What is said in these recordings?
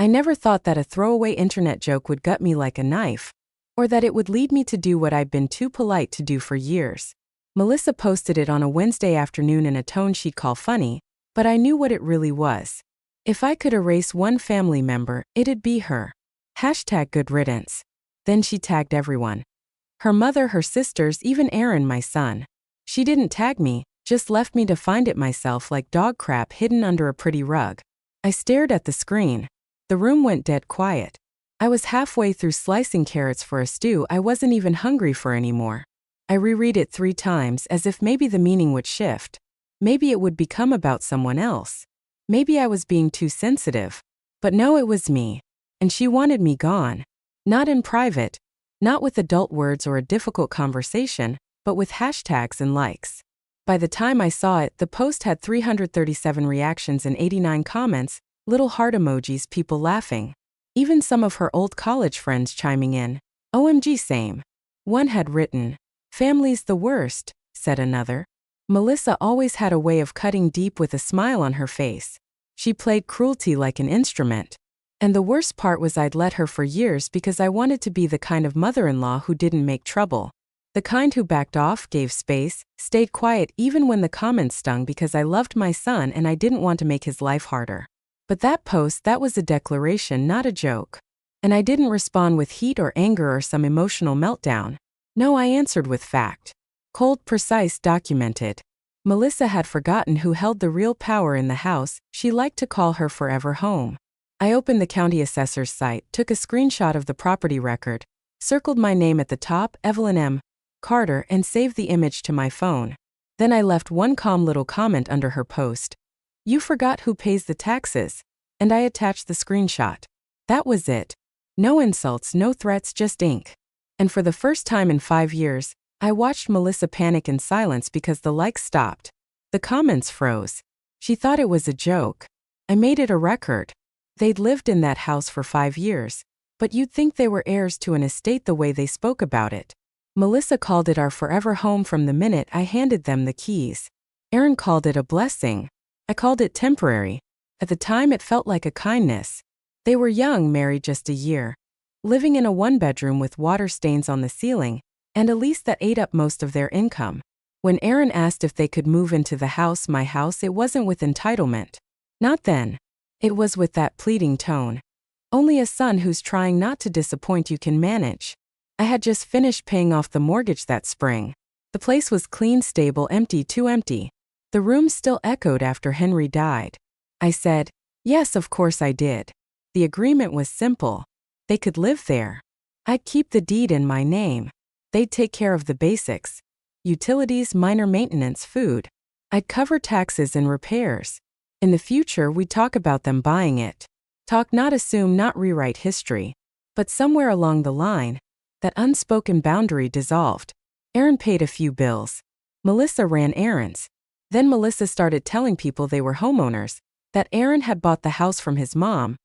I never thought that a throwaway internet joke would gut me like a knife, or that it would lead me to do what I'd been too polite to do for years. Melissa posted it on a Wednesday afternoon in a tone she'd call funny, but I knew what it really was. If I could erase one family member, it'd be her. #good riddance. Then she tagged everyone. Her mother, her sisters, even Aaron, my son. She didn't tag me, just left me to find it myself like dog crap hidden under a pretty rug. I stared at the screen. The room went dead quiet. I was halfway through slicing carrots for a stew I wasn't even hungry for anymore. I reread it 3 times as if maybe the meaning would shift. Maybe it would become about someone else. Maybe I was being too sensitive. But no, it was me. And she wanted me gone. Not in private. Not with adult words or a difficult conversation, but with hashtags and likes. By the time I saw it, the post had 337 reactions and 89 comments, little heart emojis, people laughing. Even some of her old college friends chiming in. OMG, same. One had written, "Family's the worst," said another. Melissa always had a way of cutting deep with a smile on her face. She played cruelty like an instrument. And the worst part was I'd let her for years because I wanted to be the kind of mother-in-law who didn't make trouble. The kind who backed off, gave space, stayed quiet even when the comments stung because I loved my son and I didn't want to make his life harder. But that post, that was a declaration, not a joke. And I didn't respond with heat or anger or some emotional meltdown. No, I answered with fact. Cold, precise, documented. Melissa had forgotten who held the real power in the house she liked to call her forever home. I opened the county assessor's site, took a screenshot of the property record, circled my name at the top, Evelyn M. Carter, and saved the image to my phone. Then I left one calm little comment under her post. "You forgot who pays the taxes," and I attached the screenshot. That was it. No insults, no threats, just ink. And for the first time in 5 years, I watched Melissa panic in silence because the likes stopped. The comments froze. She thought it was a joke. I made it a record. They'd lived in that house for 5 years, but you'd think they were heirs to an estate the way they spoke about it. Melissa called it our forever home from the minute I handed them the keys. Aaron called it a blessing. I called it temporary. At the time it felt like a kindness. They were young, married just a year, living in a 1-bedroom with water stains on the ceiling, and a lease that ate up most of their income. When Aaron asked if they could move into the house, my house, it wasn't with entitlement. Not then. It was with that pleading tone. Only a son who's trying not to disappoint you can manage. I had just finished paying off the mortgage that spring. The place was clean, stable, empty, too empty. The room still echoed after Henry died. I said, yes, of course I did. The agreement was simple. They could live there. I'd keep the deed in my name. They'd take care of the basics. Utilities, minor maintenance, food. I'd cover taxes and repairs. In the future, we'd talk about them buying it. Talk, not assume, not rewrite history. But somewhere along the line, that unspoken boundary dissolved. Aaron paid a few bills. Melissa ran errands. Then Melissa started telling people they were homeowners, that Aaron had bought the house from his mom,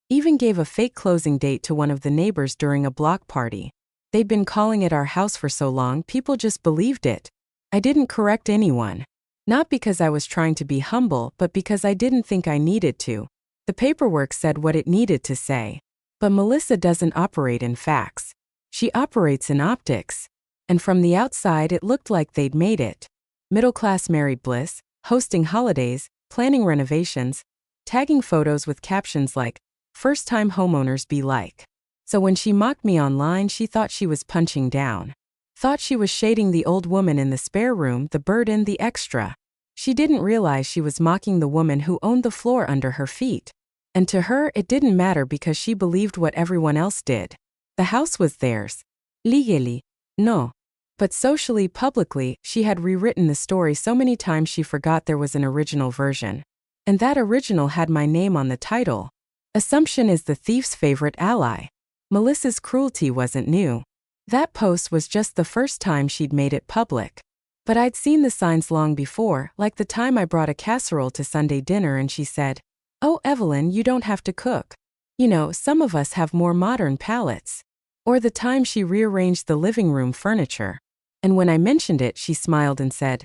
even gave a fake closing date to one of the neighbors during a block party. They'd been calling it our house for so long, people just believed it. I didn't correct anyone. Not because I was trying to be humble, but because I didn't think I needed to. The paperwork said what it needed to say. But Melissa doesn't operate in facts. She operates in optics. And from the outside it looked like they'd made it. Middle-class married bliss, hosting holidays, planning renovations, tagging photos with captions like, "First-time homeowners be like." So when she mocked me online, she thought she was punching down. Thought she was shading the old woman in the spare room, the burden, the extra. She didn't realize she was mocking the woman who owned the floor under her feet. And to her, it didn't matter because she believed what everyone else did. The house was theirs. Legally, no. But socially, publicly, she had rewritten the story so many times she forgot there was an original version. And that original had my name on the title. Assumption is the thief's favorite ally. Melissa's cruelty wasn't new. That post was just the first time she'd made it public. But I'd seen the signs long before, like the time I brought a casserole to Sunday dinner and she said, "Oh, Evelyn, you don't have to cook. You know, some of us have more modern palates." Or the time she rearranged the living room furniture. And when I mentioned it, she smiled and said,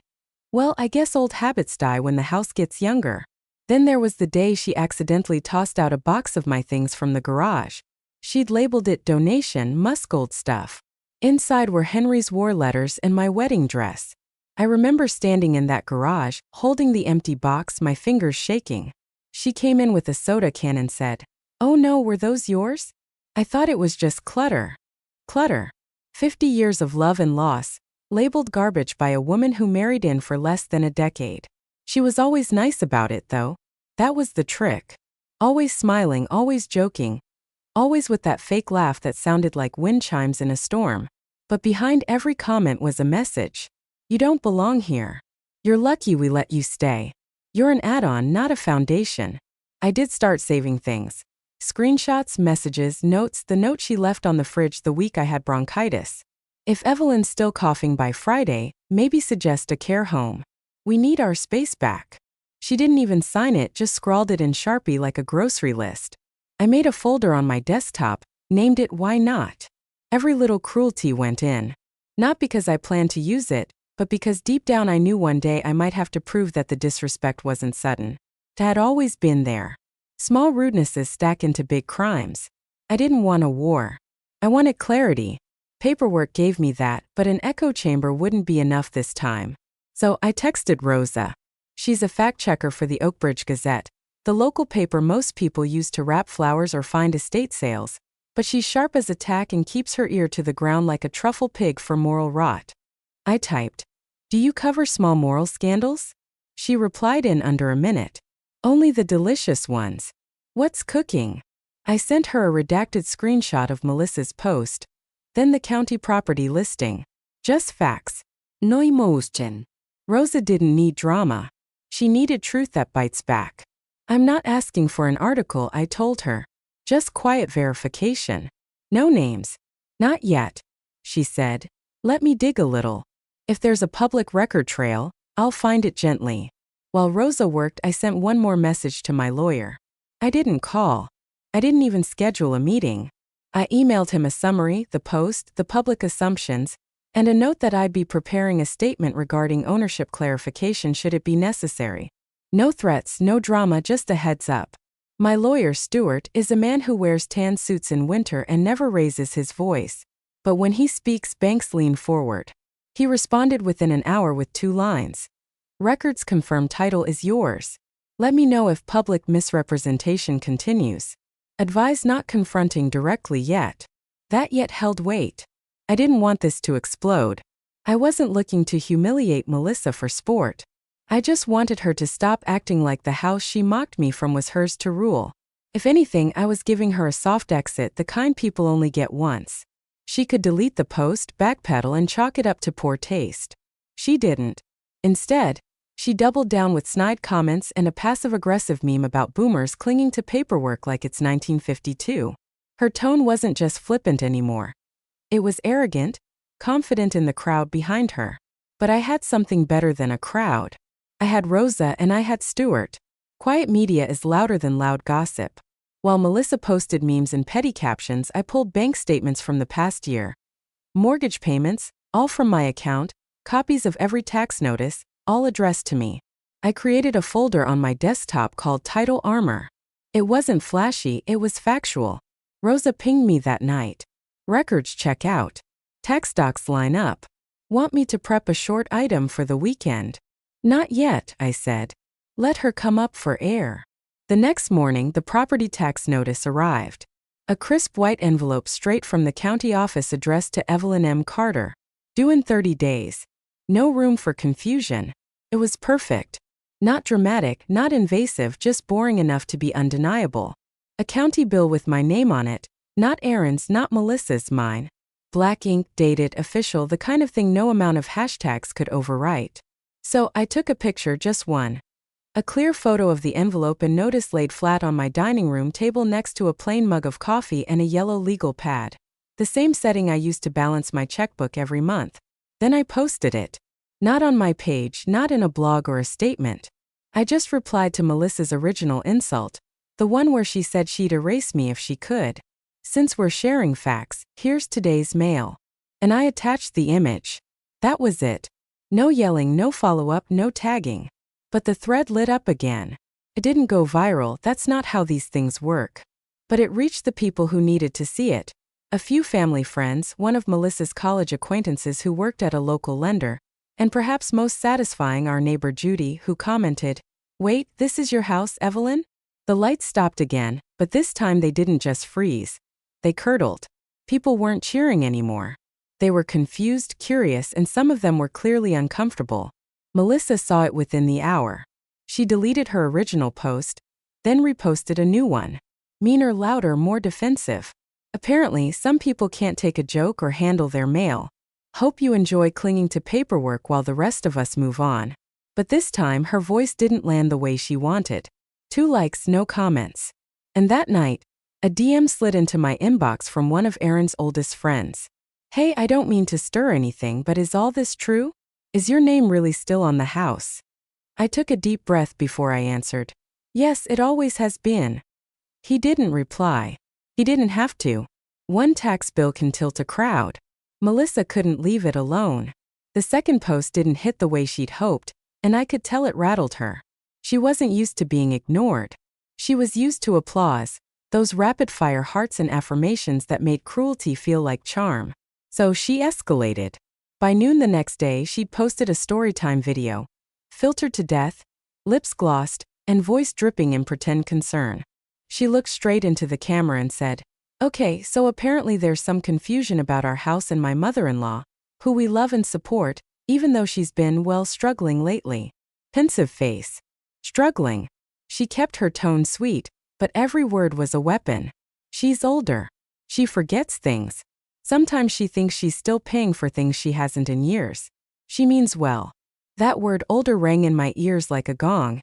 "Well, I guess old habits die when the house gets younger." Then there was the day she accidentally tossed out a box of my things from the garage. She'd labeled it donation, Muskold stuff. Inside were Henry's war letters and my wedding dress. I remember standing in that garage, holding the empty box, my fingers shaking. She came in with a soda can and said, "Oh no, were those yours?" I thought it was just clutter. Clutter. 50 years of love and loss, labeled garbage by a woman who married in for less than a decade. She was always nice about it, though. That was the trick. Always smiling, always joking. Always with that fake laugh that sounded like wind chimes in a storm. But behind every comment was a message. You don't belong here. You're lucky we let you stay. You're an add-on, not a foundation. I did start saving things. Screenshots, messages, notes, the note she left on the fridge the week I had bronchitis. If Evelyn's still coughing by Friday, maybe suggest a care home. We need our space back. She didn't even sign it, just scrawled it in Sharpie like a grocery list. I made a folder on my desktop, named it Why Not. Every little cruelty went in. Not because I planned to use it, but because deep down I knew one day I might have to prove that the disrespect wasn't sudden. It had always been there. Small rudenesses stack into big crimes. I didn't want a war. I wanted clarity. Paperwork gave me that, but an echo chamber wouldn't be enough this time. So I texted Rosa. She's a fact-checker for the Oakbridge Gazette, the local paper most people use to wrap flowers or find estate sales, but she's sharp as a tack and keeps her ear to the ground like a truffle pig for moral rot. I typed, "Do you cover small moral scandals?" She replied in under a minute. "Only the delicious ones. What's cooking?" I sent her a redacted screenshot of Melissa's post, then the county property listing. Just facts. No emotion. Rosa didn't need drama. She needed truth that bites back. "I'm not asking for an article," I told her. "Just quiet verification. No names." "Not yet," she said. "Let me dig a little. If there's a public record trail, I'll find it gently." While Rosa worked, I sent one more message to my lawyer. I didn't call. I didn't even schedule a meeting. I emailed him a summary, the post, the public assumptions, and a note that I'd be preparing a statement regarding ownership clarification should it be necessary. No threats, no drama, just a heads up. My lawyer, Stuart, is a man who wears tan suits in winter and never raises his voice. But when he speaks, banks lean forward. He responded within an hour with 2 lines. "Records confirm title is yours. Let me know if public misrepresentation continues. Advise not confronting directly yet." That yet held weight. I didn't want this to explode. I wasn't looking to humiliate Melissa for sport. I just wanted her to stop acting like the house she mocked me from was hers to rule. If anything, I was giving her a soft exit, the kind people only get once. She could delete the post, backpedal, and chalk it up to poor taste. She didn't. Instead, she doubled down with snide comments and a passive-aggressive meme about boomers clinging to paperwork like it's 1952. Her tone wasn't just flippant anymore. It was arrogant, confident in the crowd behind her. But I had something better than a crowd. I had Rosa and I had Stuart. Quiet media is louder than loud gossip. While Melissa posted memes and petty captions, I pulled bank statements from the past year. Mortgage payments, all from my account, copies of every tax notice, all addressed to me. I created a folder on my desktop called Title Armor. It wasn't flashy, it was factual. Rosa pinged me that night. "Records check out. Tax docs line up. Want me to prep a short item for the weekend?" "Not yet," I said. "Let her come up for air." The next morning, the property tax notice arrived. A crisp white envelope straight from the county office addressed to Evelyn M. Carter. Due in 30 days. No room for confusion. It was perfect. Not dramatic, not invasive, just boring enough to be undeniable. A county bill with my name on it. Not Aaron's, not Melissa's, mine. Black ink, dated, official, the kind of thing no amount of hashtags could overwrite. So I took a picture, just one. A clear photo of the envelope and notice laid flat on my dining room table next to a plain mug of coffee and a yellow legal pad. The same setting I used to balance my checkbook every month. Then I posted it. Not on my page, not in a blog or a statement. I just replied to Melissa's original insult, the one where she said she'd erase me if she could. "Since we're sharing facts, here's today's mail." And I attached the image. That was it. No yelling, no follow-up, no tagging. But the thread lit up again. It didn't go viral, that's not how these things work. But it reached the people who needed to see it. A few family friends, one of Melissa's college acquaintances who worked at a local lender, and perhaps most satisfying our neighbor Judy, who commented, "Wait, this is your house, Evelyn?" The lights stopped again, but this time they didn't just freeze. They curdled. People weren't cheering anymore. They were confused, curious, and some of them were clearly uncomfortable. Melissa saw it within the hour. She deleted her original post, then reposted a new one. Meaner, louder, more defensive. Apparently, some people can't take a joke or handle their mail. Hope you enjoy clinging to paperwork while the rest of us move on. But this time, her voice didn't land the way she wanted. 2 likes, no comments. And that night, a DM slid into my inbox from one of Aaron's oldest friends. "Hey, I don't mean to stir anything, but is all this true? Is your name really still on the house?" I took a deep breath before I answered, "Yes, it always has been." He didn't reply. He didn't have to. One tax bill can tilt a crowd. Melissa couldn't leave it alone. The second post didn't hit the way she'd hoped, and I could tell it rattled her. She wasn't used to being ignored. She was used to applause, those rapid-fire hearts and affirmations that made cruelty feel like charm. So she escalated. By noon the next day, she'd posted a storytime video, filtered to death, lips glossed, and voice dripping in pretend concern. She looked straight into the camera and said, "Okay, so apparently there's some confusion about our house and my mother-in-law, who we love and support, even though she's been, well, struggling lately." Pensive face. Struggling. She kept her tone sweet, but every word was a weapon. She's older. She forgets things. Sometimes she thinks she's still paying for things she hasn't in years. She means well. That word older rang in my ears like a gong.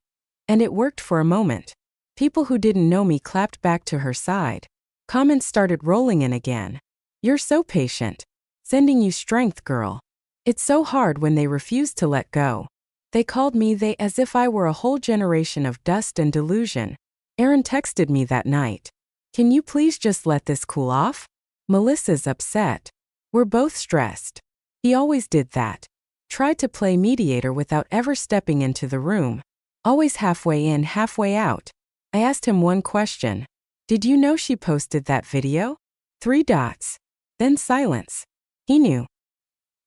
And it worked for a moment. People who didn't know me clapped back to her side. Comments started rolling in again. "You're so patient. Sending you strength, girl. It's so hard when they refuse to let go." They called me they as if I were a whole generation of dust and delusion. Aaron texted me that night. "Can you please just let this cool off? Melissa's upset. We're both stressed." He always did that. Tried to play mediator without ever stepping into the room. Always halfway in, halfway out. I asked him one question. "Did you know she posted that video?" 3 dots. Then silence. He knew.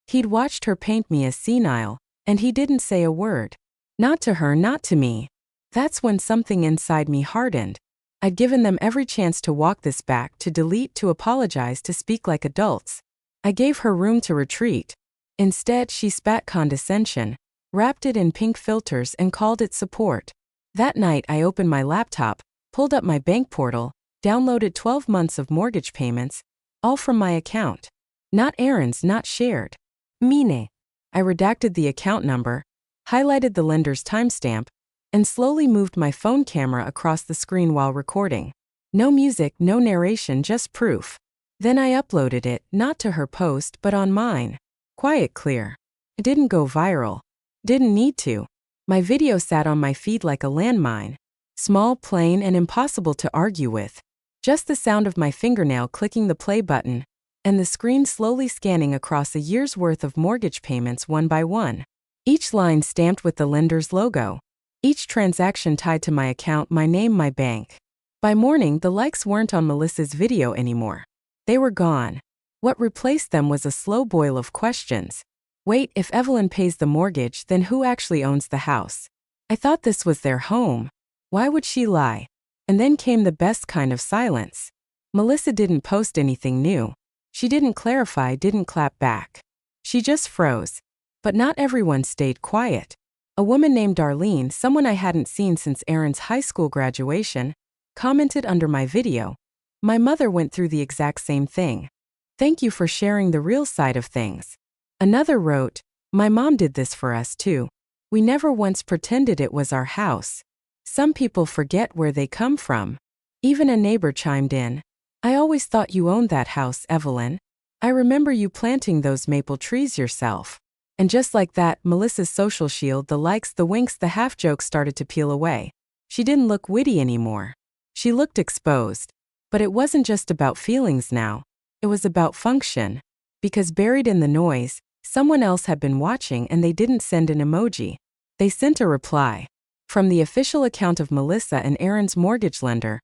He'd watched her paint me as senile, and he didn't say a word. Not to her, not to me. That's when something inside me hardened. I'd given them every chance to walk this back, to delete, to apologize, to speak like adults. I gave her room to retreat. Instead, she spat condescension, wrapped it in pink filters, and called it support. That night, I opened my laptop, pulled up my bank portal, downloaded 12 months of mortgage payments, all from my account. Not Aaron's, not shared. Mine. I redacted the account number, highlighted the lender's timestamp, and slowly moved my phone camera across the screen while recording. No music, no narration, just proof. Then I uploaded it, not to her post, but on mine. Quiet, clear. It didn't go viral. Didn't need to. My video sat on my feed like a landmine. Small, plain, and impossible to argue with. Just the sound of my fingernail clicking the play button, and the screen slowly scanning across a year's worth of mortgage payments one by one. Each line stamped with the lender's logo. Each transaction tied to my account, my name, my bank. By morning, the likes weren't on Melissa's video anymore. They were gone. What replaced them was a slow boil of questions. Wait, if Evelyn pays the mortgage, then who actually owns the house? I thought this was their home. Why would she lie? And then came the best kind of silence. Melissa didn't post anything new. She didn't clarify, didn't clap back. She just froze. But not everyone stayed quiet. A woman named Darlene, someone I hadn't seen since Aaron's high school graduation, commented under my video. "My mother went through the exact same thing. Thank you for sharing the real side of things." Another wrote, "My mom did this for us too. We never once pretended it was our house. Some people forget where they come from." Even a neighbor chimed in, "I always thought you owned that house, Evelyn. I remember you planting those maple trees yourself." And just like that, Melissa's social shield, the likes, the winks, the half-jokes started to peel away. She didn't look witty anymore. She looked exposed. But it wasn't just about feelings now. It was about function. Because buried in the noise, someone else had been watching, and they didn't send an emoji. They sent a reply. From the official account of Melissa and Aaron's mortgage lender,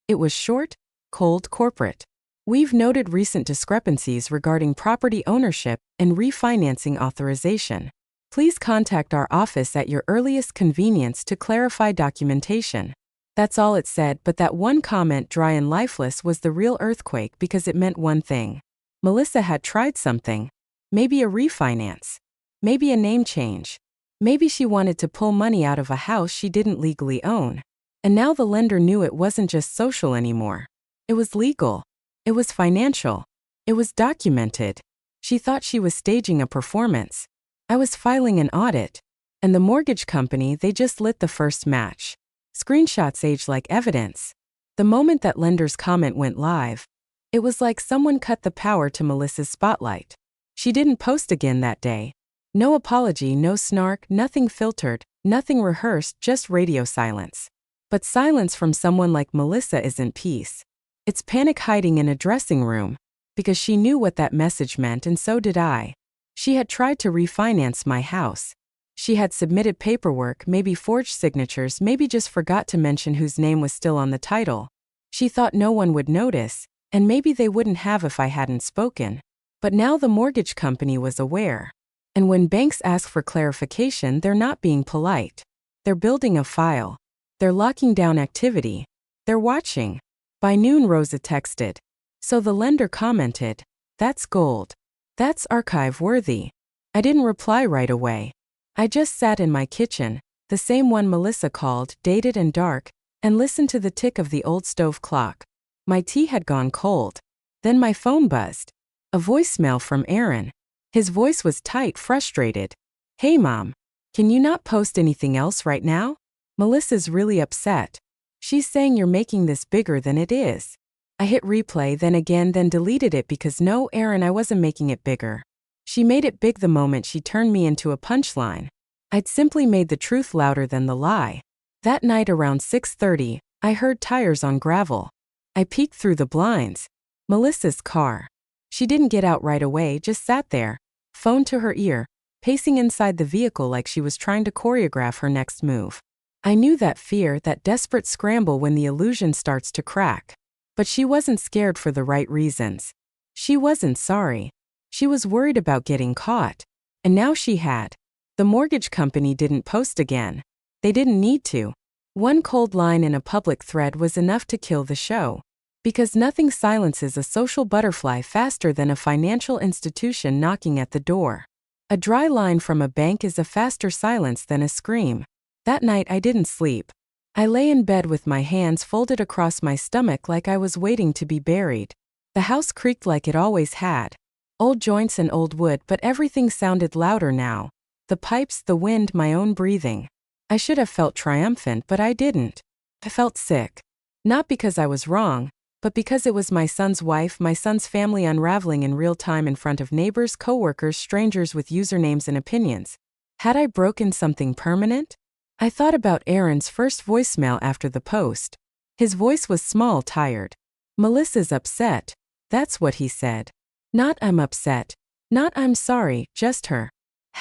it was short, cold, corporate. We've noted recent discrepancies regarding property ownership and refinancing authorization. Please contact our office at your earliest convenience to clarify documentation. That's all it said, but that one comment, dry and lifeless, was the real earthquake because it meant one thing. Melissa had tried something. Maybe a refinance. Maybe a name change. Maybe she wanted to pull money out of a house she didn't legally own. And now the lender knew it wasn't just social anymore. It was legal. It was financial. It was documented. She thought she was staging a performance. I was filing an audit. And the mortgage company, they just lit the first match. Screenshots aged like evidence. The moment that lender's comment went live, it was like someone cut the power to Melissa's spotlight. She didn't post again that day. No apology, no snark, nothing filtered, nothing rehearsed, just radio silence. But silence from someone like Melissa isn't peace. It's panic hiding in a dressing room, because she knew what that message meant, and so did I. She had tried to refinance my house. She had submitted paperwork, maybe forged signatures, maybe just forgot to mention whose name was still on the title. She thought no one would notice, and maybe they wouldn't have if I hadn't spoken. But now the mortgage company was aware. And when banks ask for clarification, they're not being polite. They're building a file. They're locking down activity. They're watching. By noon, Rosa texted. So the lender commented, "That's gold. That's archive-worthy." I didn't reply right away. I just sat in my kitchen, the same one Melissa called, dated and dark, and listened to the tick of the old stove clock. My tea had gone cold. Then my phone buzzed. A voicemail from Aaron. His voice was tight, frustrated. "Hey Mom, can you not post anything else right now? Melissa's really upset. She's saying you're making this bigger than it is." I hit replay, then again, then deleted it because no, Aaron, I wasn't making it bigger. She made it big the moment she turned me into a punchline. I'd simply made the truth louder than the lie. That night around 6:30, I heard tires on gravel. I peeked through the blinds. Melissa's car. She didn't get out right away, just sat there, phone to her ear, pacing inside the vehicle like she was trying to choreograph her next move. I knew that fear, that desperate scramble when the illusion starts to crack. But she wasn't scared for the right reasons. She wasn't sorry. She was worried about getting caught. And now she had. The mortgage company didn't post again. They didn't need to. One cold line in a public thread was enough to kill the show. Because nothing silences a social butterfly faster than a financial institution knocking at the door. A dry line from a bank is a faster silence than a scream. That night I didn't sleep. I lay in bed with my hands folded across my stomach like I was waiting to be buried. The house creaked like it always had. Old joints and old wood, but everything sounded louder now. The pipes, the wind, my own breathing. I should have felt triumphant, but I didn't. I felt sick. Not because I was wrong, but because it was my son's wife, my son's family unraveling in real time in front of neighbors, coworkers, strangers with usernames and opinions. Had I broken something permanent? I thought about Aaron's first voicemail after the post. His voice was small, tired. "Melissa's upset." That's what he said. Not "I'm upset." Not "I'm sorry," just her.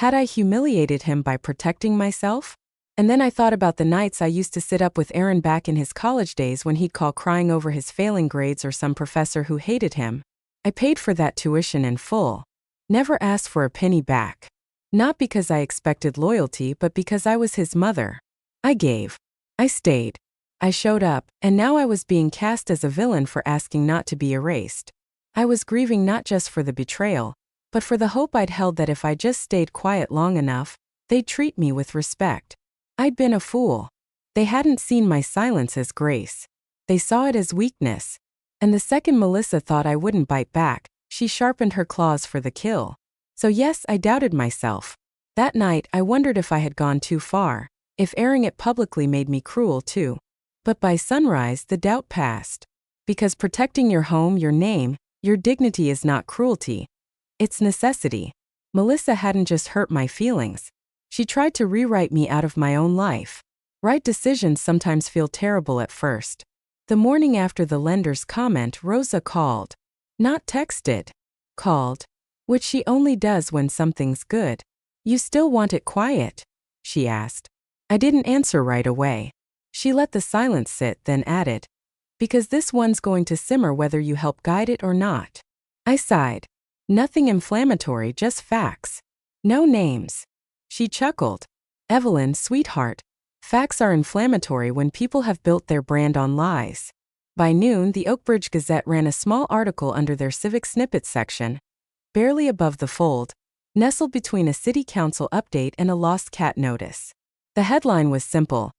Had I humiliated him by protecting myself? And then I thought about the nights I used to sit up with Aaron back in his college days when he'd call crying over his failing grades or some professor who hated him. I paid for that tuition in full. Never asked for a penny back. Not because I expected loyalty, but because I was his mother. I gave. I stayed. I showed up, and now I was being cast as a villain for asking not to be erased. I was grieving not just for the betrayal, but for the hope I'd held that if I just stayed quiet long enough, they'd treat me with respect. I'd been a fool. They hadn't seen my silence as grace. They saw it as weakness. And the second Melissa thought I wouldn't bite back, she sharpened her claws for the kill. So yes, I doubted myself. That night, I wondered if I had gone too far, if airing it publicly made me cruel too. But by sunrise, the doubt passed. Because protecting your home, your name, your dignity is not cruelty. It's necessity. Melissa hadn't just hurt my feelings. She tried to rewrite me out of my own life. Right decisions sometimes feel terrible at first. The morning after the lender's comment, Rosa called. Not texted. Called. Which she only does when something's good. "You still want it quiet?" she asked. I didn't answer right away. She let the silence sit, then added, "Because this one's going to simmer whether you help guide it or not." I sighed. "Nothing inflammatory, just facts. No names." She chuckled. "Evelyn, sweetheart, facts are inflammatory when people have built their brand on lies." By noon, the Oakbridge Gazette ran a small article under their Civic Snippets section, barely above the fold, nestled between a city council update and a lost cat notice. The headline was simple: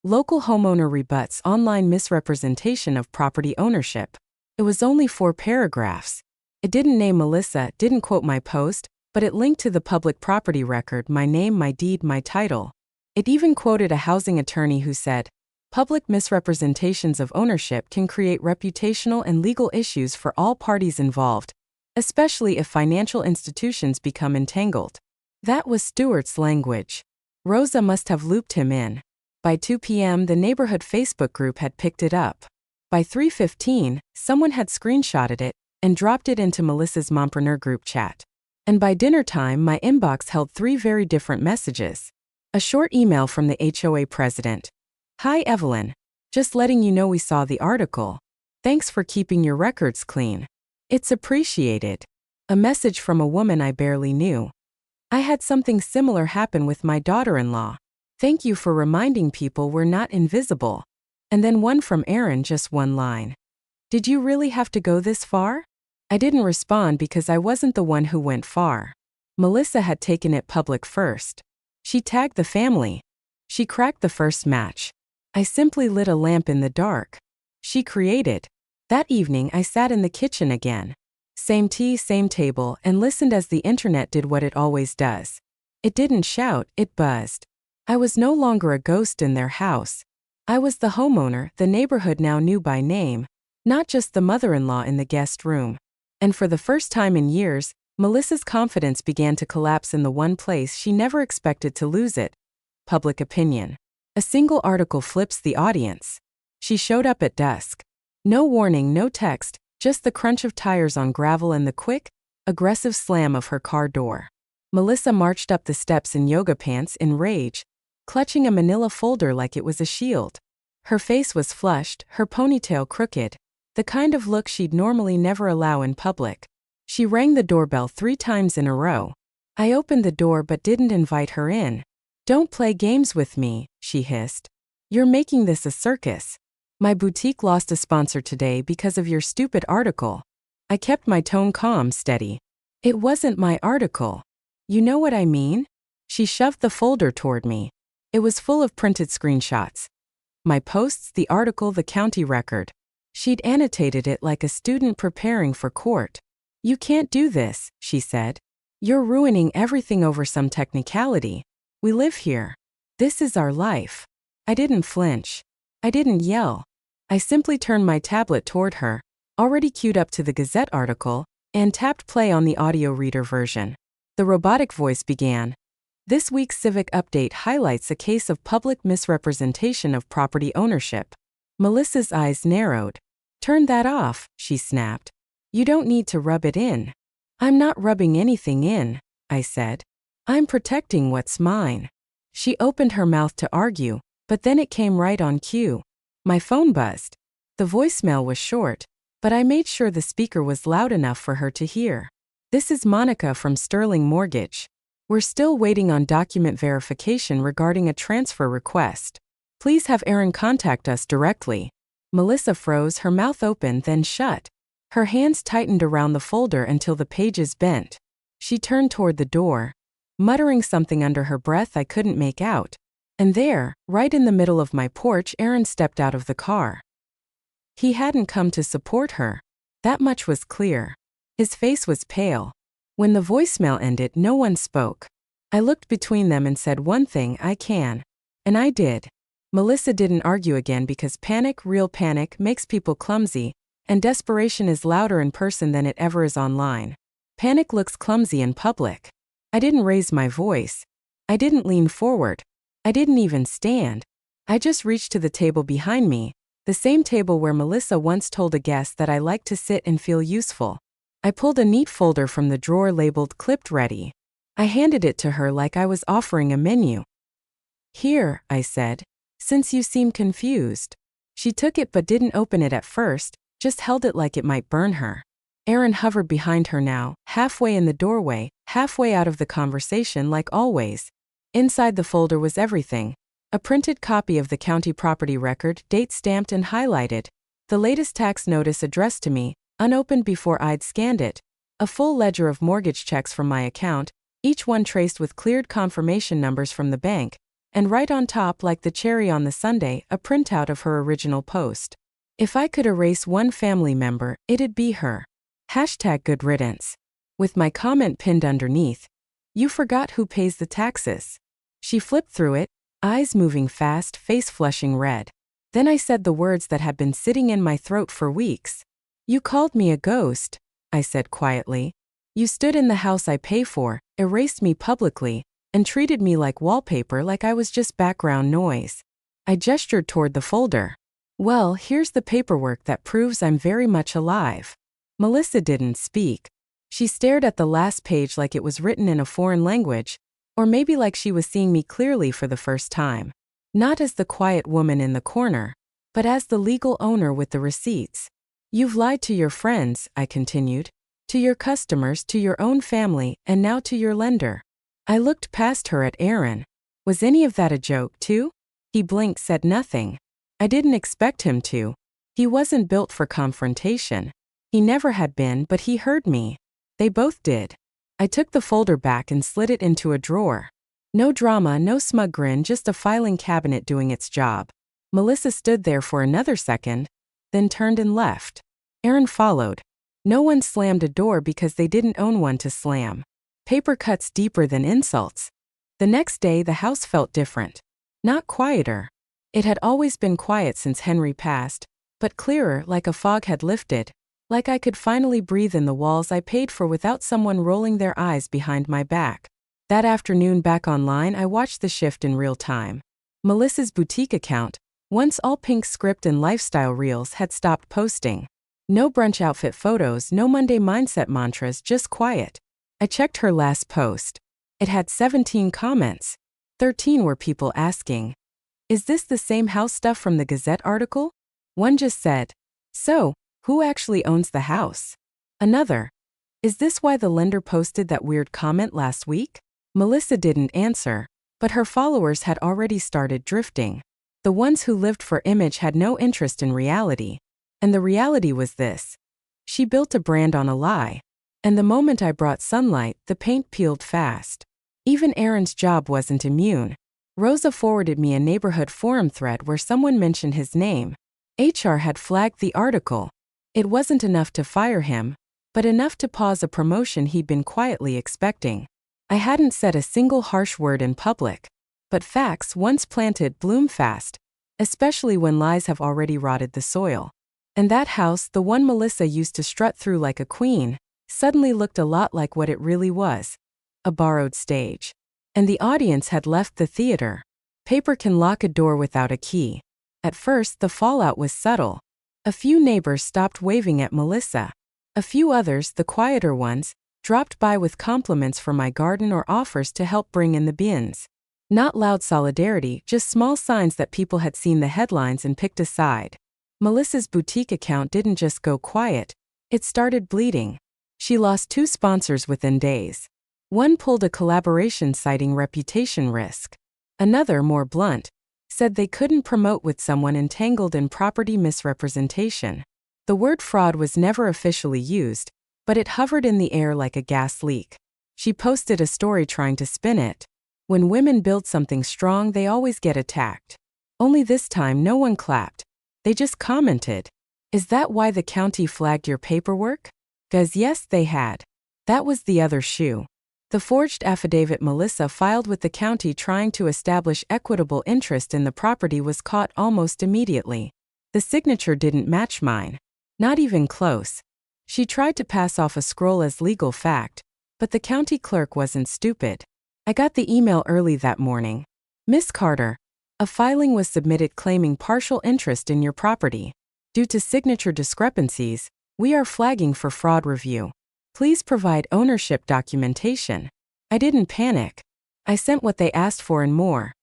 "Local homeowner rebuts online misrepresentation of property ownership." It was only 4 paragraphs. It didn't name Melissa, didn't quote my post, but it linked to the public property record, my name, my deed, my title. It even quoted a housing attorney who said, "Public misrepresentations of ownership can create reputational and legal issues for all parties involved, especially if financial institutions become entangled." That was Stewart's language. Rosa must have looped him in. By 2 p.m., the neighborhood Facebook group had picked it up. By 3:15, someone had screenshotted it and dropped it into Melissa's mompreneur group chat. And by dinner time, my inbox held 3 very different messages. A short email from the HOA president. "Hi Evelyn. Just letting you know we saw the article. Thanks for keeping your records clean. It's appreciated." A message from a woman I barely knew. "I had something similar happen with my daughter-in-law. Thank you for reminding people we're not invisible." And then one from Aaron, just 1 line. "Did you really have to go this far?" I didn't respond because I wasn't the one who went far. Melissa had taken it public first. She tagged the family. She cracked the first match. I simply lit a lamp in the dark. She created. That evening I sat in the kitchen again. Same tea, same table, and listened as the internet did what it always does. It didn't shout, it buzzed. I was no longer a ghost in their house. I was the homeowner the neighborhood now knew by name, not just the mother-in-law in the guest room. And for the first time in years, Melissa's confidence began to collapse in the one place she never expected to lose it: public opinion. A single article flips the audience. She showed up at dusk. No warning, no text, just the crunch of tires on gravel and the quick, aggressive slam of her car door. Melissa marched up the steps in yoga pants in rage, clutching a manila folder like it was a shield. Her face was flushed, her ponytail crooked, the kind of look she'd normally never allow in public. She rang the doorbell 3 times in a row. I opened the door but didn't invite her in. "Don't play games with me," she hissed. "You're making this a circus. My boutique lost a sponsor today because of your stupid article." I kept my tone calm, steady. "It wasn't my article. You know what I mean?" She shoved the folder toward me. It was full of printed screenshots. My posts, the article, the county record. She'd annotated it like a student preparing for court. "You can't do this," she said. "You're ruining everything over some technicality. We live here. This is our life." I didn't flinch. I didn't yell. I simply turned my tablet toward her, already queued up to the Gazette article, and tapped play on the audio reader version. The robotic voice began. "This week's Civic Update highlights a case of public misrepresentation of property ownership." Melissa's eyes narrowed. "Turn that off," she snapped. "You don't need to rub it in." "I'm not rubbing anything in," I said. "I'm protecting what's mine." She opened her mouth to argue, but then it came right on cue. My phone buzzed. The voicemail was short, but I made sure the speaker was loud enough for her to hear. "This is Monica from Sterling Mortgage. We're still waiting on document verification regarding a transfer request. Please have Aaron contact us directly." Melissa froze, her mouth open, then shut. Her hands tightened around the folder until the pages bent. She turned toward the door, muttering something under her breath I couldn't make out. And there, right in the middle of my porch, Aaron stepped out of the car. He hadn't come to support her. That much was clear. His face was pale. When the voicemail ended, no one spoke. I looked between them and said one thing: "I can." And I did. Melissa didn't argue again because panic, real panic, makes people clumsy, and desperation is louder in person than it ever is online. Panic looks clumsy in public. I didn't raise my voice. I didn't lean forward. I didn't even stand. I just reached to the table behind me, the same table where Melissa once told a guest that I liked to sit and feel useful. I pulled a neat folder from the drawer labeled "Clipped Ready." I handed it to her like I was offering a menu. Here, I said, since you seem confused. She took it but didn't open it at first, just held it like it might burn her. Aaron hovered behind her now, halfway in the doorway, halfway out of the conversation like always. Inside the folder was everything. A printed copy of the county property record, date stamped and highlighted. The latest tax notice addressed to me, unopened before I'd scanned it. A full ledger of mortgage checks from my account, each one traced with cleared confirmation numbers from the bank, and right on top, like the cherry on the sundae, a printout of her original post. If I could erase one family member, it'd be her. #good riddance. With my comment pinned underneath. You forgot who pays the taxes. She flipped through it, eyes moving fast, face flushing red. Then I said the words that had been sitting in my throat for weeks. You called me a ghost, I said quietly. You stood in the house I pay for, erased me publicly, and treated me like wallpaper, like I was just background noise. I gestured toward the folder. Well, here's the paperwork that proves I'm very much alive. Melissa didn't speak. She stared at the last page like it was written in a foreign language, or maybe like she was seeing me clearly for the first time. Not as the quiet woman in the corner, but as the legal owner with the receipts. You've lied to your friends, I continued, to your customers, to your own family, and now to your lender. I looked past her at Aaron. Was any of that a joke, too? He blinked, said nothing. I didn't expect him to. He wasn't built for confrontation. He never had been, but he heard me. They both did. I took the folder back and slid it into a drawer. No drama, no smug grin, just a filing cabinet doing its job. Melissa stood there for another second, then turned and left. Aaron followed. No one slammed a door because they didn't own one to slam. Paper cuts deeper than insults. The next day the house felt different. Not quieter. It had always been quiet since Henry passed, but clearer, like a fog had lifted, like I could finally breathe in the walls I paid for without someone rolling their eyes behind my back. That afternoon back online, I watched the shift in real time. Melissa's boutique account, once all pink script and lifestyle reels, had stopped posting. No brunch outfit photos, no Monday mindset mantras, just quiet. I checked her last post. It had 17 comments. 13 were people asking, "Is this the same house stuff from the Gazette article?" One just said, "So, who actually owns the house?" Another, "Is this why the lender posted that weird comment last week?" Melissa didn't answer, but her followers had already started drifting. The ones who lived for image had no interest in reality. And the reality was this. She built a brand on a lie. And the moment I brought sunlight, the paint peeled fast. Even Aaron's job wasn't immune. Rosa forwarded me a neighborhood forum thread where someone mentioned his name. HR had flagged the article. It wasn't enough to fire him, but enough to pause a promotion he'd been quietly expecting. I hadn't said a single harsh word in public. But facts, once planted, bloom fast, especially when lies have already rotted the soil. And that house, the one Melissa used to strut through like a queen, suddenly looked a lot like what it really was. A borrowed stage. And the audience had left the theater. Paper can lock a door without a key. At first, the fallout was subtle. A few neighbors stopped waving at Melissa. A few others, the quieter ones, dropped by with compliments for my garden or offers to help bring in the bins. Not loud solidarity, just small signs that people had seen the headlines and picked a side. Melissa's boutique account didn't just go quiet, it started bleeding. She lost 2 sponsors within days. One pulled a collaboration citing reputation risk. Another, more blunt, said they couldn't promote with someone entangled in property misrepresentation. The word fraud was never officially used, but it hovered in the air like a gas leak. She posted a story trying to spin it. When women build something strong, they always get attacked. Only this time, no one clapped. They just commented. "Is that why the county flagged your paperwork?" 'Cause yes, they had. That was the other shoe. The forged affidavit Melissa filed with the county trying to establish equitable interest in the property was caught almost immediately. The signature didn't match mine. Not even close. She tried to pass off a scroll as legal fact, but the county clerk wasn't stupid. I got the email early that morning. "Miss Carter, a filing was submitted claiming partial interest in your property. Due to signature discrepancies, we are flagging for fraud review. Please provide ownership documentation." I didn't panic. I sent what they asked for and more.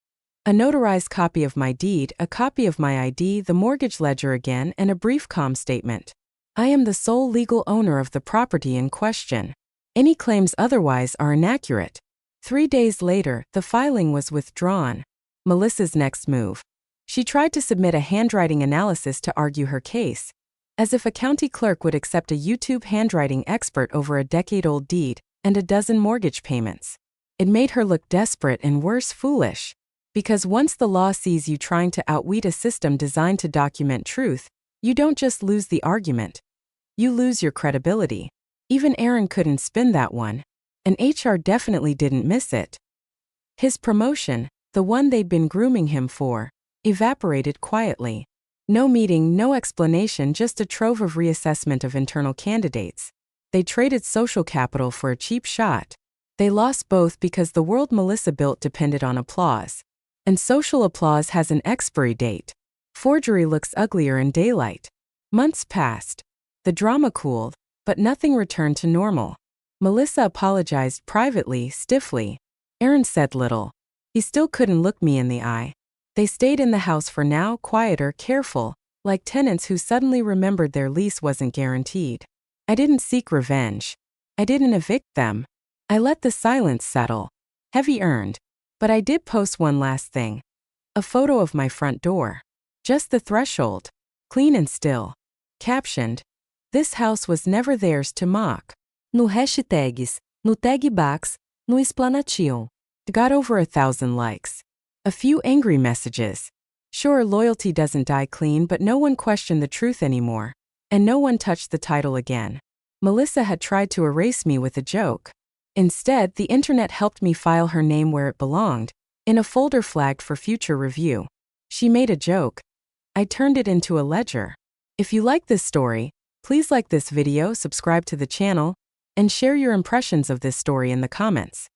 A notarized copy of my deed, a copy of my ID, the mortgage ledger again, and a brief statement. I am the sole legal owner of the property in question. Any claims otherwise are inaccurate. 3 days later, the filing was withdrawn. Melissa's next move. She tried to submit a handwriting analysis to argue her case. As if a county clerk would accept a YouTube handwriting expert over a decade-old deed and a dozen mortgage payments. It made her look desperate and worse, foolish. Because once the law sees you trying to outwit a system designed to document truth, you don't just lose the argument. You lose your credibility. Even Aaron couldn't spin that one. And HR definitely didn't miss it. His promotion, the one they'd been grooming him for, evaporated quietly. No meeting, no explanation, just a trove of reassessment of internal candidates. They traded social capital for a cheap shot. They lost both because the world Melissa built depended on applause. And social applause has an expiry date. Forgery looks uglier in daylight. Months passed. The drama cooled, but nothing returned to normal. Melissa apologized privately, stiffly. Aaron said little. He still couldn't look me in the eye. They stayed in the house for now, quieter, careful, like tenants who suddenly remembered their lease wasn't guaranteed. I didn't seek revenge. I didn't evict them. I let the silence settle. Heavy earned. But I did post one last thing. A photo of my front door. Just the threshold. Clean and still. Captioned, "This house was never theirs to mock." No hashtags, no tag box, no explanation. Got over 1,000 likes. A few angry messages. Sure, loyalty doesn't die clean, but no one questioned the truth anymore. And no one touched the title again. Melissa had tried to erase me with a joke. Instead, the internet helped me file her name where it belonged, in a folder flagged for future review. She made a joke. I turned it into a ledger. If you like this story, please like this video, subscribe to the channel, and share your impressions of this story in the comments.